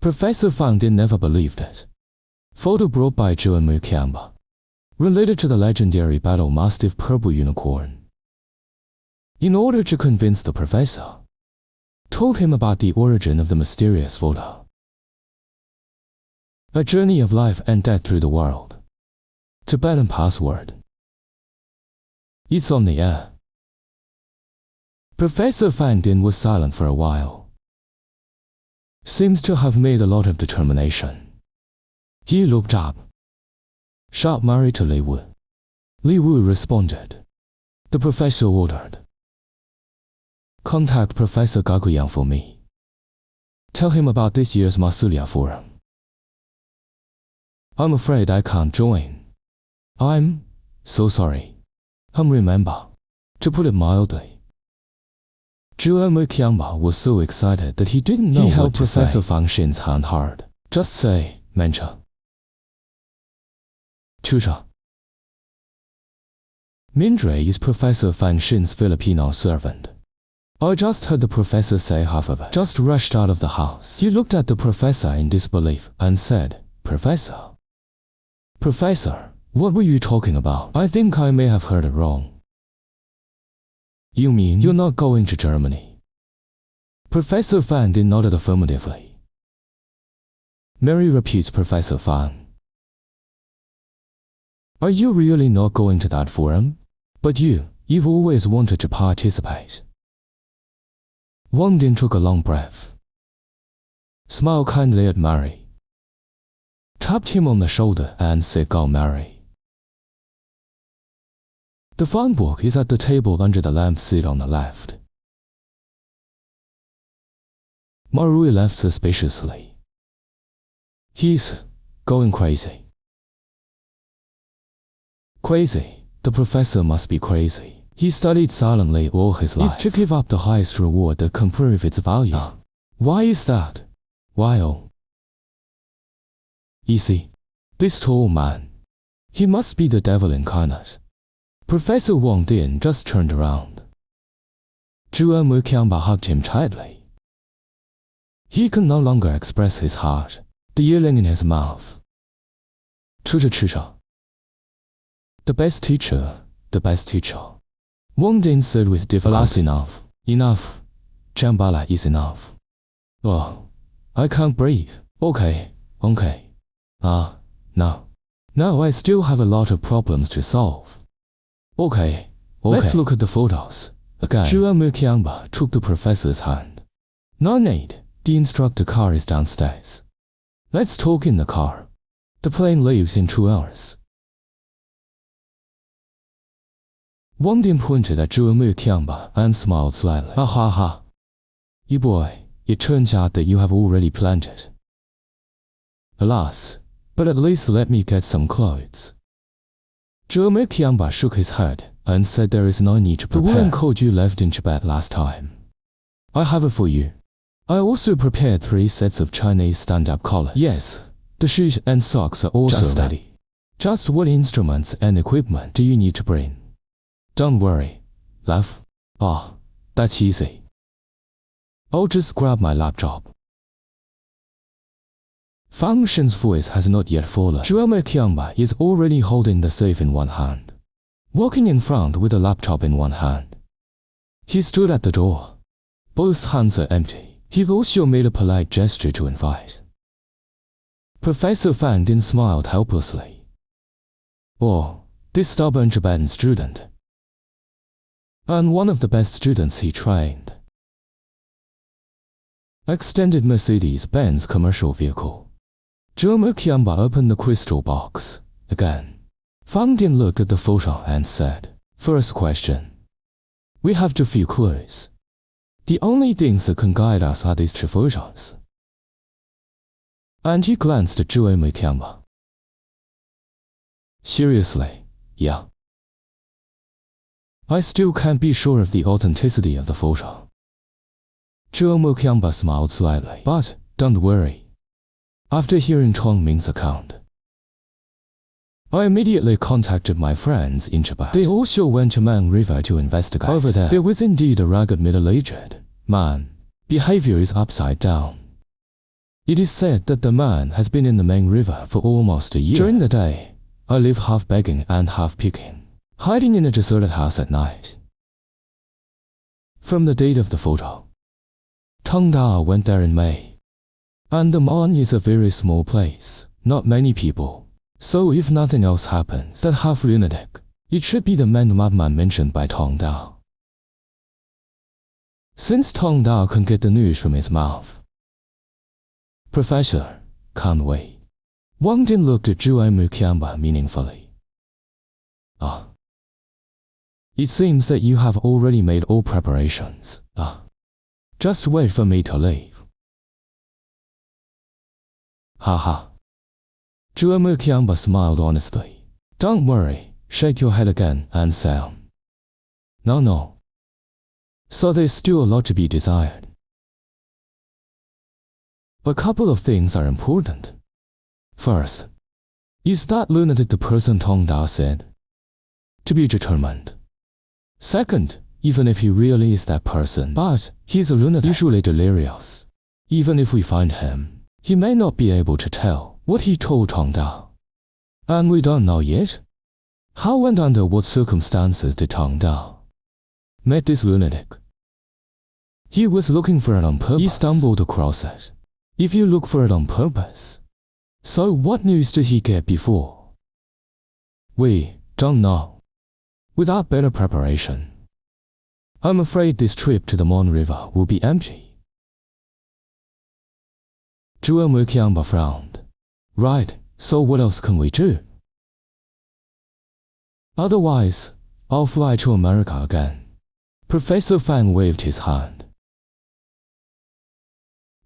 Professor Fang Din never believed it. Photo brought by Zhuan Mukamba, related to the legendary battle mastiff purple unicorn. In order to convince the professor, told him about the origin of the mysterious photo. A journey of life and death through the world. Tibetan password. It's on the air. Professor Fang Din was silent for a while. Seems to have made a lot of determination. He looked up. Sharp married to Li Wu. Li Wu responded. The professor ordered. Contact Professor Gaguyang for me. Tell him about this year's Masulia Forum. I'm afraid I can't join. I'm so sorry. Remember, to put it mildly. Zhuo Muqiangba was so excited that he didn't know what to say. He held Professor Fang Xin's hand hard. Just say, Mencha. Chucha. Mindre is Professor Fang Xin's Filipino servant. I just heard the professor say half of it. Just rushed out of the house. He looked at the professor in disbelief and said, Professor. Professor, what were you talking about? I think I may have heard it wrong. You mean you're not going to Germany? Professor Fang Din nodded affirmatively. Mary repeats Professor Fang. Are you really not going to that forum? But you've always wanted to participate. Wang Din took a long breath. Smiled kindly at Mary. Tapped him on the shoulder and said, Go Mary. The phone book is at the table under the lamp seat on the left. Marui left suspiciously. He's going crazy. Crazy? The professor must be crazy. He studied silently all his life. He's to give up the highest reward that can prove its value. Why is that? Why oh? You see, this tall man, he must be the devil incarnate. Professor Wang Din just turned around. Zhuo Muqiangba hugged him tightly. He could no longer express his heart, the yelling in his mouth. Chucha. The best teacher, the best teacher. Wang Din said with difficulty. Enough. Jambala is enough. Oh, I can't breathe. Okay. No. Now I still have a lot of problems to solve. Okay. Let's look at the photos. Again, Zhuo Muqiangba took the professor's hand. No need. The instructor car is downstairs. Let's talk in the car. The plane leaves in 2 hours. Wang Din pointed at Zhuo Muqiangba and smiled slightly. Ha. You boy, it turns out that you have already planned it. Alas, but at least let me get some clothes. Zhuo Muqiangba shook his head and said there is no need to prepare. The woolen coat you left in Tibet last time. I have it for you. I also prepared 3 sets of Chinese stand-up collars. Yes, the shoes and socks are also ready. Just what instruments and equipment do you need to bring? Don't worry, love. That's easy. I'll just grab my laptop. Fang Xin's voice has not yet fallen. Zhuo Muqiangba is already holding the safe in one hand, walking in front with the laptop in one hand. He stood at the door. Both hands are empty. He also made a polite gesture to invite. Professor Fang Din smiled helplessly. Oh, this stubborn Tibetan student. And one of the best students he trained. Extended Mercedes-Benz commercial vehicle. Zhuo Muqiangba opened the crystal box. Again, Fang Din looked at the photo and said, First question. We have too few clues. The only things that can guide us are these 2 photos. And he glanced at Zhuo Muqiangba. Seriously, yeah. I still can't be sure of the authenticity of the photo. Zhuo Muqiangba smiled slightly. But, don't worry. After hearing Tong Ming's account, I immediately contacted my friends in Tibet. They also went to Man River to investigate. Over there was indeed a ragged middle-aged man. Behavior is upside down. It is said that the man has been in the main river for almost a year. During the day, I live half begging and half picking, hiding in a deserted house at night. From the date of the photo, Tongda went there in May. Andaman is a very small place, not many people. So if nothing else happens, that half lunatic, it should be the man madman mentioned by Tongda. Since Tongda can get the news from his mouth. Professor, can't wait. Wang Jin looked at Zhu Mukiamba meaningfully. Ah. It seems that you have already made all preparations. Ah. Just wait for me to leave. Haha. Zhu Mukiamba smiled honestly. Don't worry, shake your head again and say, No. So there's still a lot to be desired. A couple of things are important. First, is that lunatic the person Tongda said? To be determined. Second, even if he really is that person, but he's a lunatic, usually delirious. Even if we find him, he may not be able to tell what he told Tongda. And we don't know yet. How and under what circumstances did Tongda meet this lunatic? He was looking for it on purpose. He stumbled across it. If you look for it on purpose, so what news did he get before? We don't know. Without better preparation, I'm afraid this trip to the Mon River will be empty. Zhu Mukiamba frowned. Right, so what else can we do? Otherwise, I'll fly to America again. Professor Fang waved his hand.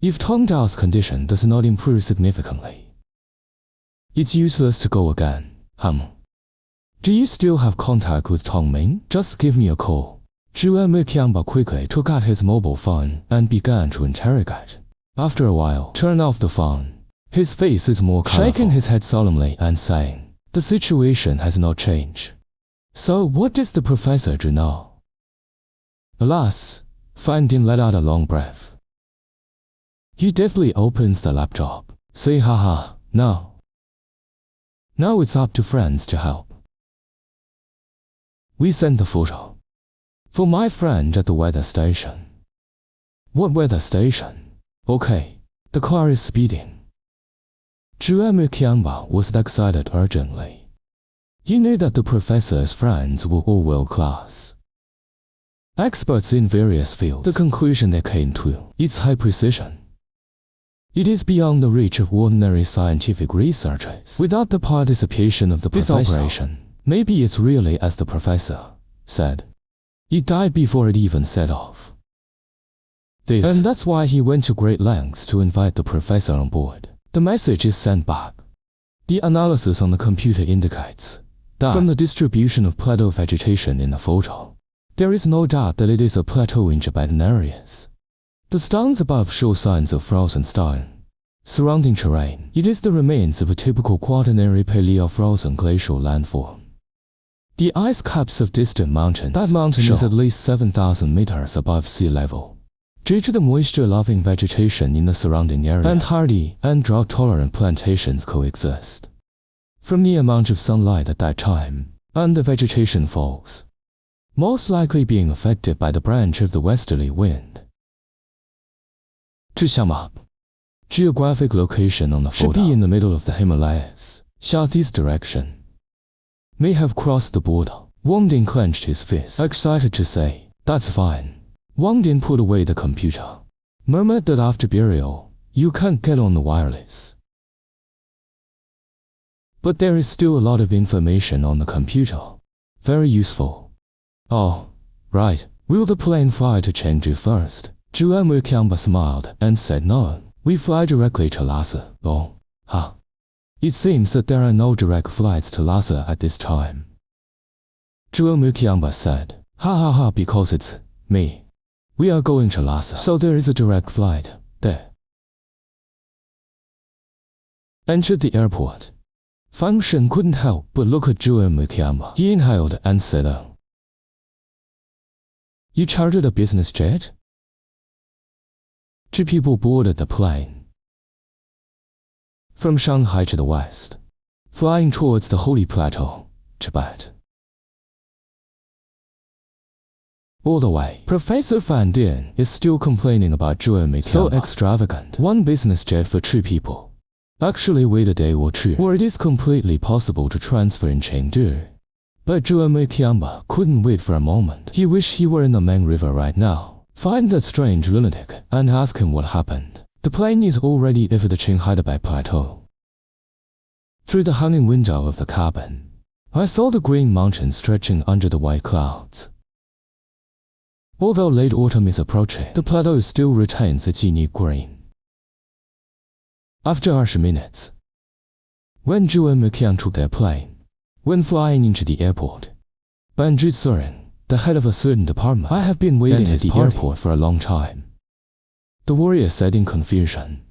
If Tongda's condition does not improve significantly, it's useless to go again. Do you still have contact with Tongming? Just give me a call. Zhu Mukiamba quickly took out his mobile phone and began to interrogate. After a while, turned off the phone. His face is more colorful, shaking his head solemnly and saying, the situation has not changed. So what does the professor do now? Alas, Fan Din let out a long breath. He deftly opens the laptop. Say haha, now. Now it's up to friends to help. We sent the photo. For my friend at the weather station. What weather station? Okay, the car is speeding. Zhu Mukiamba was excited urgently. He knew that the professor's friends were all world-class. Experts in various fields. The conclusion they came to is high precision. It is beyond the reach of ordinary scientific researchers. Without the participation of the professor, this operation, maybe it's really as the professor said. It died before it even set off. And that's why he went to great lengths to invite the professor on board. The message is sent back. The analysis on the computer indicates that from the distribution of plateau vegetation in the photo, there is no doubt that it is a plateau in Tibetan areas. The stones above show signs of frozen stone. Surrounding terrain, it is the remains of a typical quaternary paleo-frozen glacial landform. The ice caps of distant mountains. That mountain is at least 7,000 meters above sea level. Due to the moisture-loving vegetation in the surrounding area, and hardy and drought-tolerant plantations coexist. From the amount of sunlight at that time, and the vegetation falls, most likely being affected by the branch of the westerly wind. To sum up, geographic location on the photo should be in the middle of the Himalayas, southeast direction. May have crossed the border. Wang Din clenched his fist, excited to say, that's fine. Wang Din put away the computer, murmured that after burial, you can't get on the wireless. But there is still a lot of information on the computer. Very useful. Oh, right. Will the plane fly to Chengdu first? Zhu Mukiamba smiled and said no. We fly directly to Lhasa. Oh, huh. It seems that there are no direct flights to Lhasa at this time. Zhu Mukiamba said, ha, because it's me. We are going to Lhasa, so there is a direct flight there. Entered the airport. Fang Shen couldn't help but look at Zhu Mukiamba. He inhaled and said, oh. You chartered a business jet? 2 people boarded the plane. from Shanghai to the west, flying towards the Holy Plateau, Tibet. All the way, Professor Fan Dian is still complaining about Zhuan Meiqiang. So extravagant. One business jet for 2 people. Actually, wait a day or 2, or it is completely possible to transfer in Chengdu. But Zhuan Meiqiang couldn't wait for a moment. He wished he were in the main river right now. Find that strange lunatic and ask him what happened. The plane is already over the Qinghai Plateau. Through the hanging window of the cabin, I saw the green mountains stretching under the white clouds. Although late autumn is approaching, the plateau still retains its unique green. After 20 minutes, when Zhuan Meiqiang took their plane, when flying into the airport, Banzhi Tsuren, the head of a certain department, I have been waiting at the airport for a long time. The warrior said in confusion.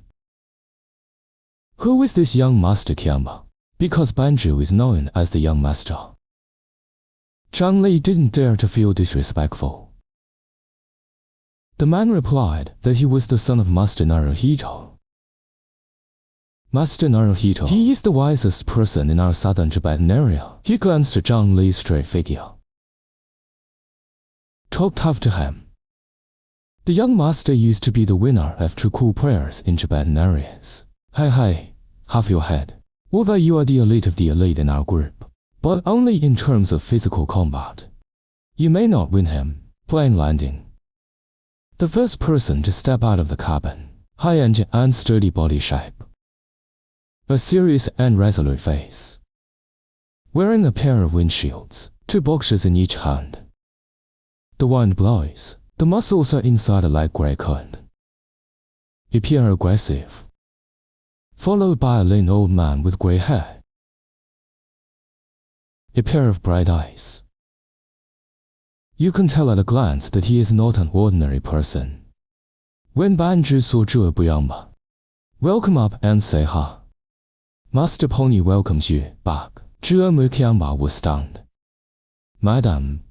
Who is this young master Qiangba? Because Banzhi is known as the young master. Zhang Li didn't dare to feel disrespectful. The man replied that he was the son of Master Naruhito. Master Naruhito, he is the wisest person in our southern Tibetan area. He glanced at Zhang Li's straight figure. Talk tough to him. The young master used to be the winner of two cool prayers in Tibetan areas. Hey, have your head. Although you are the elite of the elite in our group, but only in terms of physical combat. You may not win him. Plane landing. The first person to step out of the cabin, high engine and sturdy body shape. A serious and resolute face. Wearing a pair of windshields, 2 boxes in each hand. The wind blows. The muscles are inside a light grey coat. Appear aggressive. Followed by a lean old man with grey hair. A pair of bright eyes. You can tell at a glance that he is not an ordinary person. When Banzhi saw Zhuan Meiqiang, welcome up and say hi. Master Pony welcomes you back. Zhuan Meiqiang was stunned. Madam,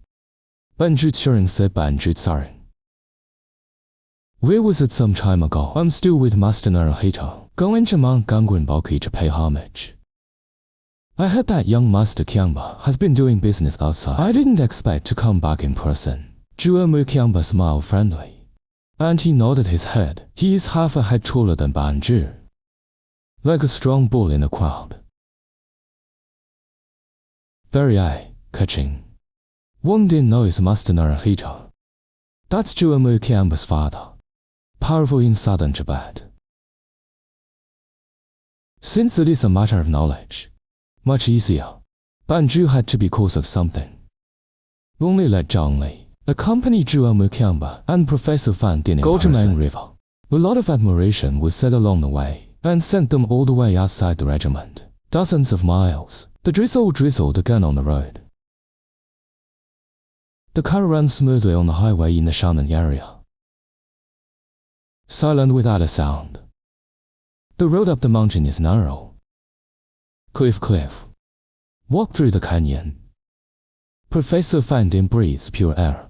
Banzhi Tsuren said Banzhi Tsuren. Where was it some time ago? I'm still with Master Naruhito, going to Mount Gangguanbaoqi to pay homage. I heard that young Master Qiangba has been doing business outside. I didn't expect to come back in person. Zhuan Meiqiang smiled friendly, and he nodded his head. He is half a head taller than Banzhi, like a strong bull in a crowd. Very eye-catching. One didn't know it's Master Naruhito. That's Zhuan Meiqiang's father, powerful in southern Tibet. Since it is a matter of knowledge, much easier, Banzhi had to be cause of something. Only let Zhang Li accompany Zhuan Meiqiang and Professor Fan Dian go to Main River. A lot of admiration was said along the way, and sent them all the way outside the regiment. Dozens of miles. The drizzle drizzled again on the road. The car ran smoothly on the highway in the Shannon area. Silent without a sound. The road up the mountain is narrow. Cliff. Walk through the canyon. Professor Fan Dian breathes pure air,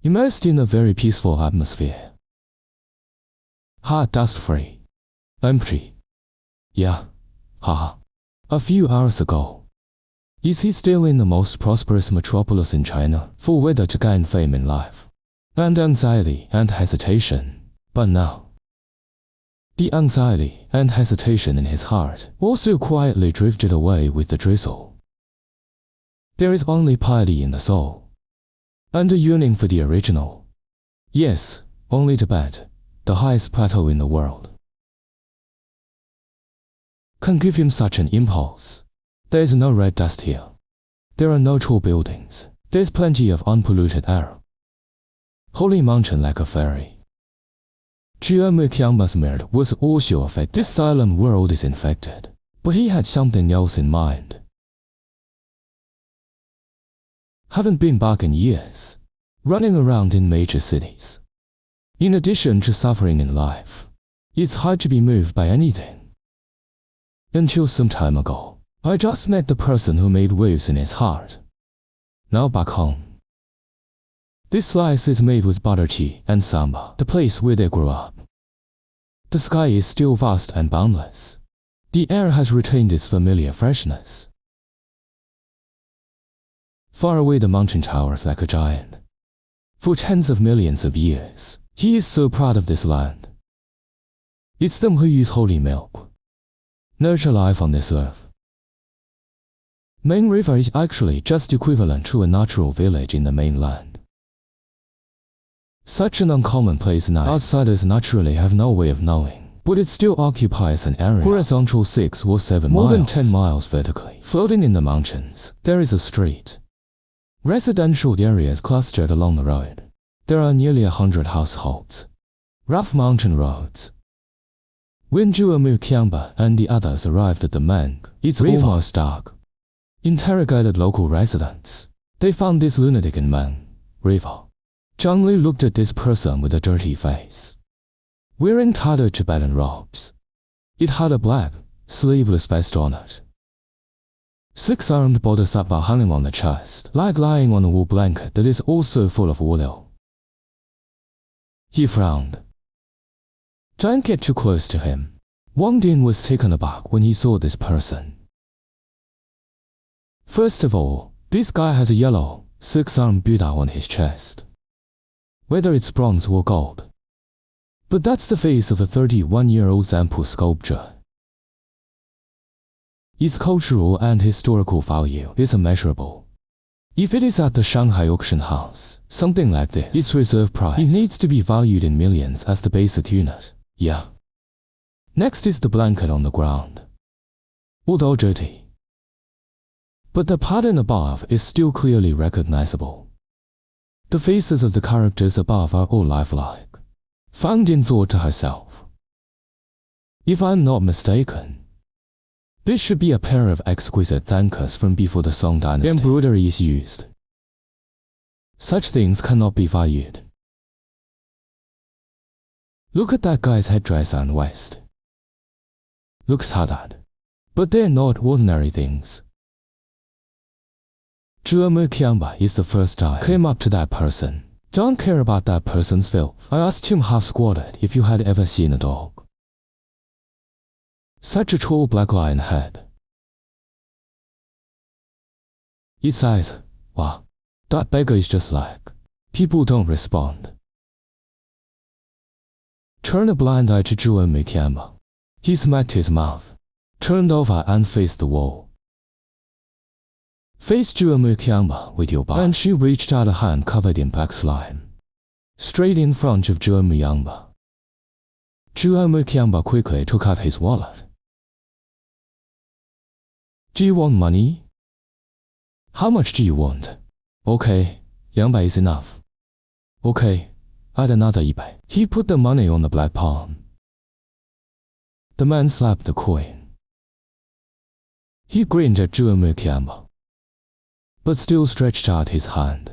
immersed in a very peaceful atmosphere. Heart dust-free. Empty. Yeah. Haha. A few hours ago. Is he still in the most prosperous metropolis in China, for whether to gain fame in life? And anxiety and hesitation. But now, the anxiety and hesitation in his heart also quietly drifted away with the drizzle. There is only piety in the soul, and a yearning for the original. Yes, only Tibet, the highest plateau in the world, can give him such an impulse. There is no red dust here. There are no tall buildings. There's plenty of unpolluted air. Holy mountain like a fairy. Zhuan Meiqiang's mirror was also affected. This silent world is infected, but he had something else in mind. Haven't been back in years, running around in major cities. In addition to suffering in life, it's hard to be moved by anything. Until some time ago, I just met the person who made waves in his heart. Now back home. This slice is made with butter tea and samba, the place where they grew up. The sky is still vast and boundless. The air has retained its familiar freshness. Far away the mountain towers like a giant. For tens of millions of years, he is so proud of this land. It's them who use holy milk, nurture life on this earth. Main River is actually just equivalent to a natural village in the mainland. Such an uncommon place now, outsiders naturally have no way of knowing, but it still occupies an area horizontal 6 or 7 miles, more than 10 miles vertically. Floating in the mountains, there is a street. Residential areas clustered along the road. There are nearly 100 households. Rough mountain roads. When Juamu Kiamba and the others arrived at the Mang, it's almost dark. Interrogated local residents. They found this lunatic in Mang River. Zhang Li looked at this person with a dirty face. Wearing tattered Tibetan robes. It had a black, sleeveless vest on it. 6-armed bodhisattva hanging on the chest, like lying on a wool blanket that is also full of oil. He frowned. Don't get too close to him. Wang Din was taken aback when he saw this person. First of all, this guy has a yellow, 6-armed Buddha on his chest. Whether it's bronze or gold. But that's the face of a 31-year-old Zampu sculpture. Its cultural and historical value is immeasurable. If it is at the Shanghai auction house, something like this, its reserve price, it needs to be valued in millions as the basic unit. Yeah. Next is the blanket on the ground. Although dirty. But the pattern above is still clearly recognizable. The faces of the characters above are all lifelike. Fang Din thought to herself. If I'm not mistaken, this should be a pair of exquisite thankers from before the Song dynasty. Embroidery is used. Such things cannot be valued. Look at that guy's headdress and vest. Looks tattered. But they're not ordinary things. Zhuomu Qianba is the first time I came up to that person. Don't care about that person's filth. I asked him half-squatted if you had ever seen a dog. Such a tall black lion head. Its eyes, wow, that beggar is just like. People don't respond. Turn a blind eye to Zhuomu Qianba. He smacked his mouth, turned over and faced the wall. Face Zhuomu Qianba with your back, and she reached out a hand covered in black slime. Straight in front of Zhuomu Qianba. Zhuomu Qianba quickly took out his wallet. Do you want money? How much do you want? Okay, 200 is enough. Okay, add another 100. He put the money on the black palm. The man slapped the coin. He grinned at Zhuomu Qianba, but still stretched out his hand.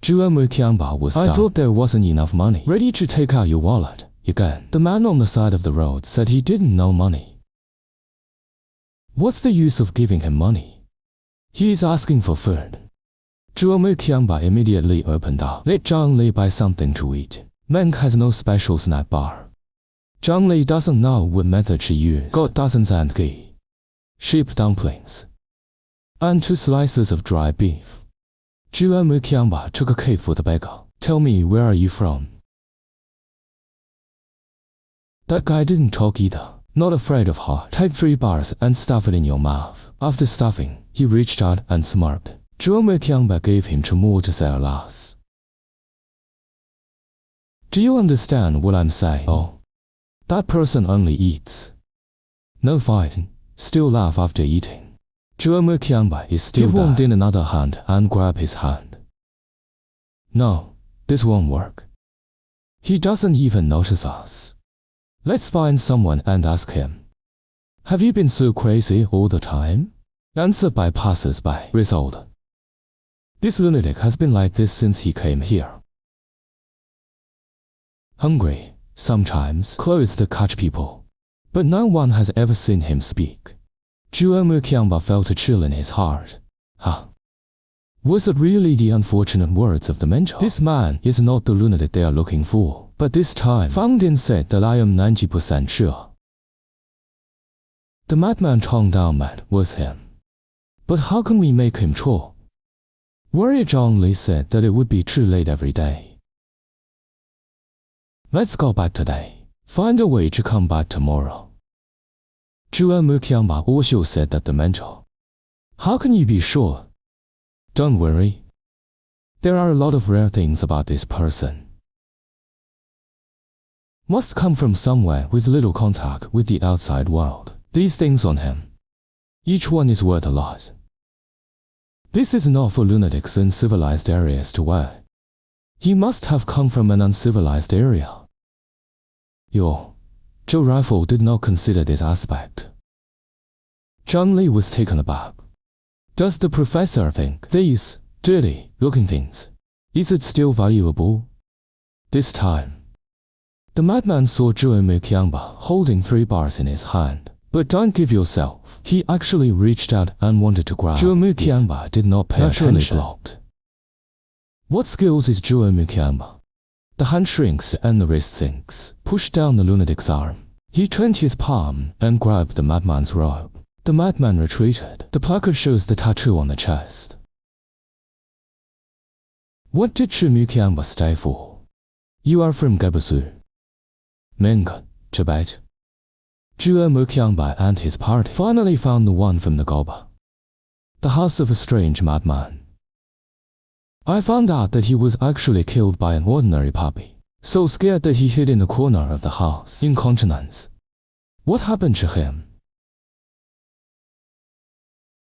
Zhuomu Qianba was stunned. I thought there wasn't enough money. Ready to take out your wallet, again. The man on the side of the road said he didn't know money. What's the use of giving him money? He is asking for food. Zhuomu Qianba immediately opened up. Let Zhang Li buy something to eat. Meng has no special snack bar. Zhang Li doesn't know what method she used. Got dozens and ghee, sheep dumplings, and 2 slices of dry beef. Zhuomu Qianba took a cake for the beggar. Tell me, where are you from? That guy didn't talk either. Not afraid of heart. Take 3 bars and stuff it in your mouth. After stuffing, he reached out and smirked. Zhuomu Qianba gave him 2 more to say alas. Do you understand what I'm saying? Oh, that person only eats. No fighting, still laugh after eating. Zhuomu Qianba is still there. Give Wang Din another hand and grab his hand. No, this won't work. He doesn't even notice us. Let's find someone and ask him. Have you been so crazy all the time? Answer by passers-by. Result. This lunatic has been like this since he came here. Hungry, sometimes, clothes that catch people. But no one has ever seen him speak. Zhuomu Qianba felt a chill in his heart. Huh. Was it really the unfortunate words of the mentor? This man is not the lunatic they are looking for. But this time, Fang Din said that I am 90% sure. The madman Chong Dao met was him. But how can we make him true? Warrior Zhang Li said that it would be too late every day. Let's go back today. Find a way to come back tomorrow. Zhuan Muqiangba also said that the mentor. How can you be sure? Don't worry. There are a lot of rare things about this person. Must come from somewhere with little contact with the outside world. These things on him. Each one is worth a lot. This is not for lunatics in civilized areas to wear. He must have come from an uncivilized area. Zhou Rifle did not consider this aspect. Zhang Li was taken aback. Does the professor think these dirty-looking things, is it still valuable? This time, the madman saw Zhuan Muqiangba holding 3 bars in his hand. But don't give yourself. He actually reached out and wanted to grab. Zhuan Muqiangba did not pay attention. Blocked. What skills is Zhuan Muqiangba? The hand shrinks and the wrist sinks. Pushed down the lunatic's arm. He turned his palm and grabbed the madman's robe. The madman retreated. The placard shows the tattoo on the chest. What did Zhuan Muqiangba stay for? You are from Gabasu, Minga, Tibet. Zhuan Muqiangba and his party finally found the one from the Goba, the house of a strange madman. I found out that he was actually killed by an ordinary puppy, so scared that he hid in the corner of the house, incontinence. What happened to him?